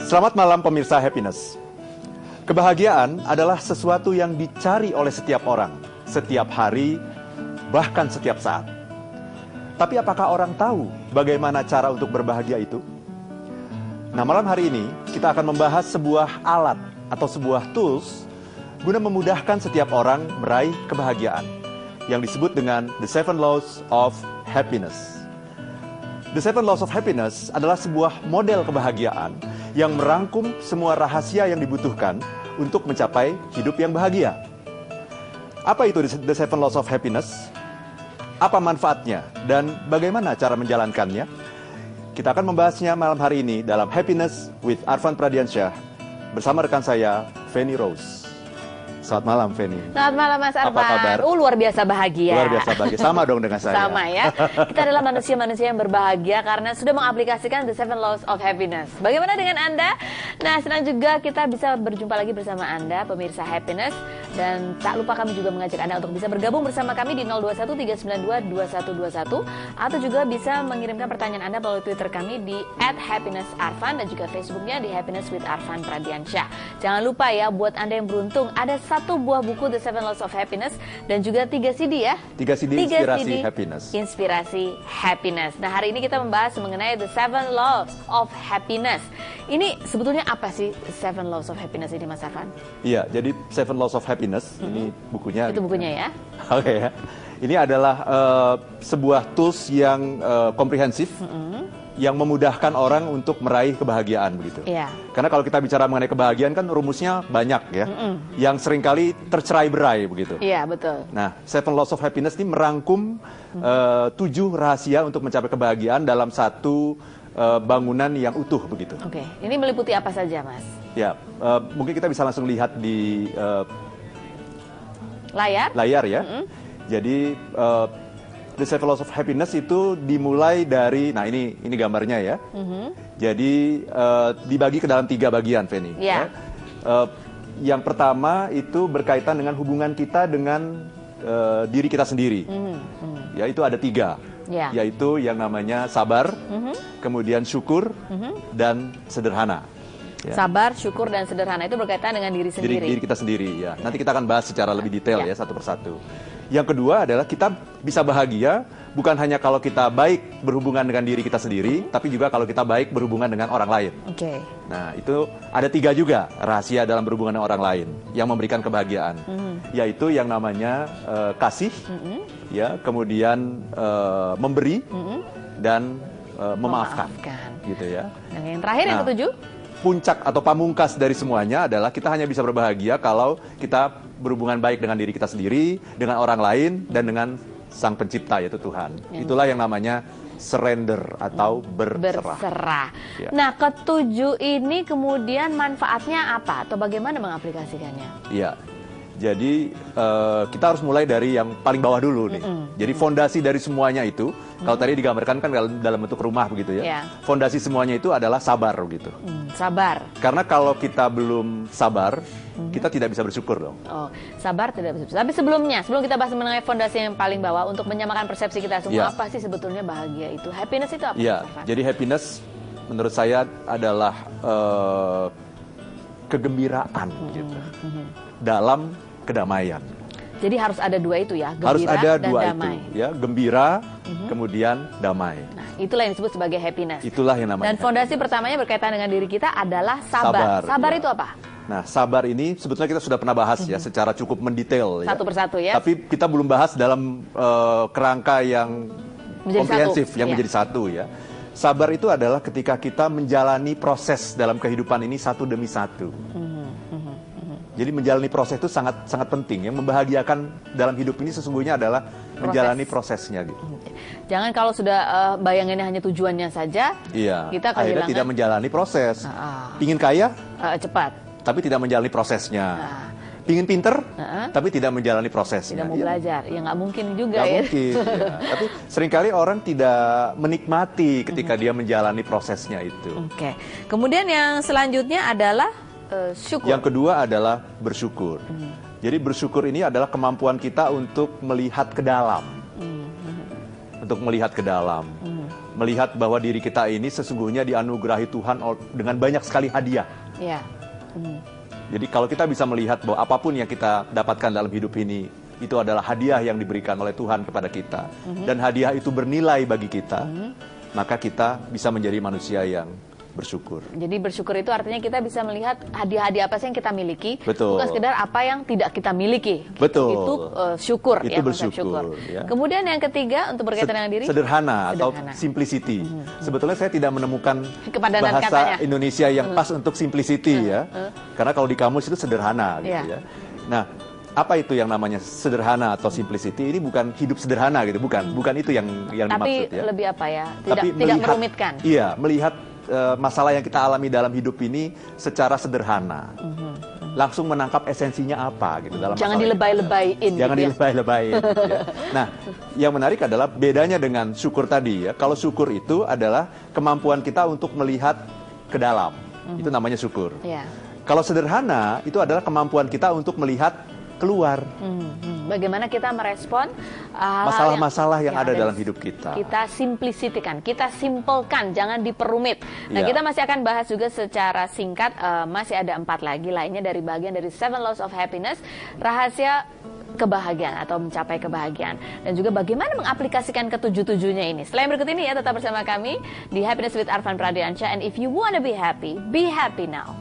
Selamat malam pemirsa Happiness. Kebahagiaan adalah sesuatu yang dicari oleh setiap orang, setiap hari, bahkan setiap saat. Tapi apakah orang tahu bagaimana cara untuk berbahagia itu? Nah, malam hari ini kita akan membahas sebuah alat atau sebuah tools guna memudahkan setiap orang meraih kebahagiaan yang disebut dengan The 7 Laws of Happiness. The 7 Laws of Happiness adalah sebuah model kebahagiaan yang merangkum semua rahasia yang dibutuhkan untuk mencapai hidup yang bahagia. Apa itu The 7 Laws of Happiness? Apa manfaatnya dan bagaimana cara menjalankannya? Kita akan membahasnya malam hari ini dalam Happiness with Arfan Pradiansyah bersama rekan saya, Feni Rose. Selamat malam, Feni. Selamat malam, Mas Arfan. Apa kabar? Luar biasa bahagia. Luar biasa bahagia. Sama dong dengan saya. Sama ya. Kita adalah manusia-manusia yang berbahagia karena sudah mengaplikasikan The 7 Laws of Happiness. Bagaimana dengan Anda? Nah, senang juga kita bisa berjumpa lagi bersama Anda, pemirsa Happiness. Dan tak lupa kami juga mengajak Anda untuk bisa bergabung bersama kami di 0213922121 atau juga bisa mengirimkan pertanyaan Anda melalui Twitter kami di @happinessarfan dan juga Facebooknya di Happiness with Arfan Pradiansyah. Jangan lupa ya, buat Anda yang beruntung, ada 1 buah buku The 7 Laws of Happiness dan juga 3 CD ya. 3 CD Inspirasi Happiness. Inspirasi Happiness. Nah, hari ini kita membahas mengenai The 7 Laws of Happiness. Ini sebetulnya apa sih The 7 Laws of Happiness ini, Mas Arfan? Iya, jadi 7 Laws of Happiness, ini bukunya. Itu bukunya ya. Oke ya. Ini adalah sebuah tools yang komprehensif yang memudahkan orang untuk meraih kebahagiaan begitu. Iya. Karena kalau kita bicara mengenai kebahagiaan kan rumusnya banyak ya, yang seringkali tercerai-berai begitu. Iya, betul. Nah, 7 Laws of Happiness ini merangkum 7 rahasia untuk mencapai kebahagiaan dalam satu bangunan yang utuh begitu. Oke, ini meliputi apa saja, Mas? Ya, mungkin kita bisa langsung lihat di layar ya. Jadi The 7 Laws of Happiness itu dimulai dari, nah ini gambarnya ya. Jadi dibagi ke dalam 3 bagian, Feni. Yeah. Yang pertama itu berkaitan dengan hubungan kita dengan diri kita sendiri. Ya, itu ada 3. Yeah. Yaitu yang namanya sabar, kemudian syukur, dan sederhana. Ya. Sabar, syukur, dan sederhana itu berkaitan dengan diri sendiri. Diri kita sendiri ya. Nanti kita akan bahas secara lebih detail ya, satu persatu. Yang kedua adalah kita bisa bahagia bukan hanya kalau kita baik berhubungan dengan diri kita sendiri, tapi juga kalau kita baik berhubungan dengan orang lain. Oke. Nah, itu ada 3 juga rahasia dalam berhubungan dengan orang lain yang memberikan kebahagiaan, yaitu yang namanya kasih, ya, kemudian memberi dan memaafkan, gitu ya. Dan yang terakhir, yang ke-7? Puncak atau pamungkas dari semuanya adalah kita hanya bisa berbahagia kalau kita berhubungan baik dengan diri kita sendiri, dengan orang lain, dan dengan Sang Pencipta, yaitu Tuhan. Itulah yang namanya surrender atau berserah. Ya. Nah, ke-7 ini kemudian manfaatnya apa? Atau bagaimana mengaplikasikannya? Iya. Jadi kita harus mulai dari yang paling bawah dulu nih. Jadi fondasi dari semuanya itu, kalau tadi digambarkan kan dalam bentuk rumah begitu ya. Yeah. Fondasi semuanya itu adalah sabar gitu. Sabar. Karena kalau kita belum sabar, kita tidak bisa bersyukur dong. Oh, sabar tidak bisa. Tapi sebelum kita bahas mengenai fondasi yang paling bawah untuk menyamakan persepsi kita semua, apa sih sebetulnya bahagia itu? Happiness itu apa? Iya. Jadi happiness menurut saya adalah kegembiraan gitu. Dalam kedamaian. Jadi harus ada 2 itu ya, gembira harus ada dan 2 damai. itu, ya, gembira, kemudian damai. Nah, itulah yang disebut sebagai happiness. Itulah yang namanya. Dan fondasi pertamanya berkaitan dengan diri kita adalah sabar. Sabar ya. itu apa? Nah, sabar ini sebetulnya kita sudah pernah bahas ya, secara cukup mendetail. Satu persatu ya. Tapi kita belum bahas dalam kerangka yang komprehensif, yang menjadi satu ya. Sabar itu adalah ketika kita menjalani proses dalam kehidupan ini satu demi satu. Jadi menjalani proses itu sangat penting. Yang membahagiakan dalam hidup ini sesungguhnya adalah menjalani prosesnya gitu. Jangan kalau sudah bayangannya hanya tujuannya saja, kita akhirnya tidak menjalani proses. Pingin kaya, cepat, tapi tidak menjalani prosesnya. Pingin pinter, tapi tidak menjalani prosesnya. Tidak mau belajar, ya nggak mungkin juga nggak ya. Mungkin, ya. Tapi seringkali orang tidak menikmati ketika dia menjalani prosesnya itu. Oke. Kemudian yang selanjutnya adalah syukur. Yang kedua adalah bersyukur. Jadi bersyukur ini adalah kemampuan kita untuk melihat ke dalam. Untuk melihat ke dalam. melihat bahwa diri kita ini sesungguhnya dianugerahi Tuhan dengan banyak sekali hadiah. Ya. Jadi kalau kita bisa melihat bahwa apapun yang kita dapatkan dalam hidup ini, itu adalah hadiah yang diberikan oleh Tuhan kepada kita. Dan hadiah itu bernilai bagi kita, maka kita bisa menjadi manusia yang bersyukur. Jadi bersyukur itu artinya kita bisa melihat hadiah-hadiah apa sih yang kita miliki, Betul. bukan sekedar apa yang tidak kita miliki. Betul. Itu syukur, Itu ya, konsep bersyukur, syukur. ya. Kemudian yang ketiga untuk berkaitan dengan diri, sederhana atau sederhana. simplicity. Sebetulnya saya tidak menemukan Kepadanan bahasa katanya. Indonesia yang pas untuk simplicity ya. Karena kalau di kamus itu sederhana gitu ya. Nah, apa itu yang namanya sederhana atau simplicity? Ini bukan hidup sederhana gitu, bukan itu yang tapi dimaksud ya. lebih apa ya? Tapi Tidak merumitkan. Iya, melihat masalah yang kita alami dalam hidup ini secara sederhana. Langsung menangkap esensinya apa gitu dalam Jangan masalah dilebay-lebayin. Jangan gitu ya. dilebay-lebayin. Ya. Nah, yang menarik adalah bedanya dengan syukur tadi ya. Kalau syukur itu adalah kemampuan kita untuk melihat ke dalam. Itu namanya syukur. Ya. Kalau sederhana itu adalah kemampuan kita untuk melihat keluar Bagaimana kita merespon masalah-masalah yang ada dalam hidup kita. Kita simplisitikan, kita simpelkan, jangan diperumit. Nah, Ya. kita masih akan bahas juga secara singkat, masih ada 4 lagi lainnya dari bagian dari 7 Laws of Happiness, rahasia kebahagiaan atau mencapai kebahagiaan. Dan juga bagaimana mengaplikasikan ketujuh-tujuhnya ini. Selain berikut ini ya, tetap bersama kami di Happiness with Arfan Pradiansyah. And if you wanna be happy now.